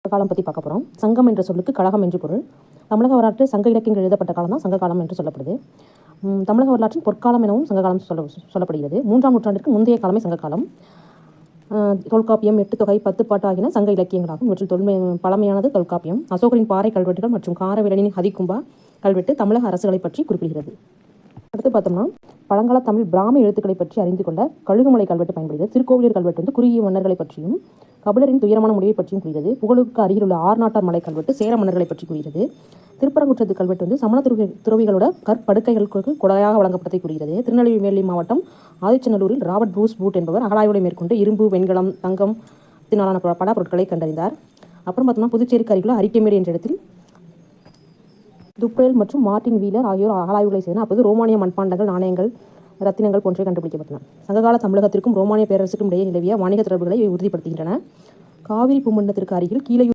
காலம் பற்றி பார்க்க போகிறோம். சங்கம் என்ற சொல்லுக்கு கழகம் என்று பொருள். தமிழக வரலாற்றில் சங்க இலக்கியங்கள் எழுதப்பட்ட காலம் தான் சங்க காலம் என்று சொல்லப்படுது. தமிழக வரலாற்றின் பொற்காலம் எனவும் சங்ககாலம் சொல்லப்படுகிறது. 3ஆம் நூற்றாண்டிற்கு முந்தைய காலமே சங்ககாலம். தொல்காப்பியம், எட்டுத்தொகை, பத்துப்பாட்டு ஆகியன சங்க இலக்கியங்களாகும். இவற்றில் பழமையானது தொல்காப்பியம். அசோகரின் பாறை கல்வெட்டுகள் மற்றும் காரவேலனின் ஹதிகும்பா கல்வெட்டு தமிழக அரசுகளை பற்றி குறிப்பிடுகிறது. அடுத்து பார்த்தோம்னா, பழங்கால தமிழ் பிராமி எழுத்துக்களை பற்றி அறிந்து கொள்ள கழுகுமலை கல்வெட்டு பயன்படுகிறது. திருக்கோவிலூர் கல்வெட்டு குறுகிய மன்னர்களை பற்றியும் கபிலரின் துயரமான முடிவை பற்றியும் கூறுகிறது. புகழுக்கு அருகில் உள்ள ஆர்நாட்டார் மலை கல்வெட்டு சேர மன்னர்களை பற்றி கூறுகிறது. திருப்பரங்குன்றத்து கல்வெட்டு சமண துறவிகளோட கற்படுக்கைகளுக்கு கொடையாக வழங்கப்பட்டதை கூறுகிறது. திருநெல்வேலி மாவட்டம் ஆதிச்சநல்லூரில் ராபர்ட் ப்ரூஸ் பூட் என்பவர் அகழாய்வுகளை மேற்கொண்டு இரும்பு, வெண்கலம், தங்கம் தினாலான பல பொருட்களை கண்டறிந்தார். அப்புறம் பார்த்தோம்னா, புதுச்சேரிக்கு அருகில் அரிக்கமேடு என்ற இடத்தில் துப்பேல் மற்றும் மார்டின் வீலர் ஆகியோர் அகழாய்வுகளை செய்தனர். அப்போது ரோமானிய மண்பாண்டங்கள், நாணயங்கள், ரத்தினங்கள் போன்றவை கண்டுபிடிக்கப்பட்டன. சங்ககால தமிழகத்திற்கும் ரோமானிய பேரரசுக்கும் இடையே நிலவிய வணிக தொடர்புகளை உறுதிப்படுத்துகின்றன. காவிரி பூமண்டலத்திற்கு அருகில் கீழே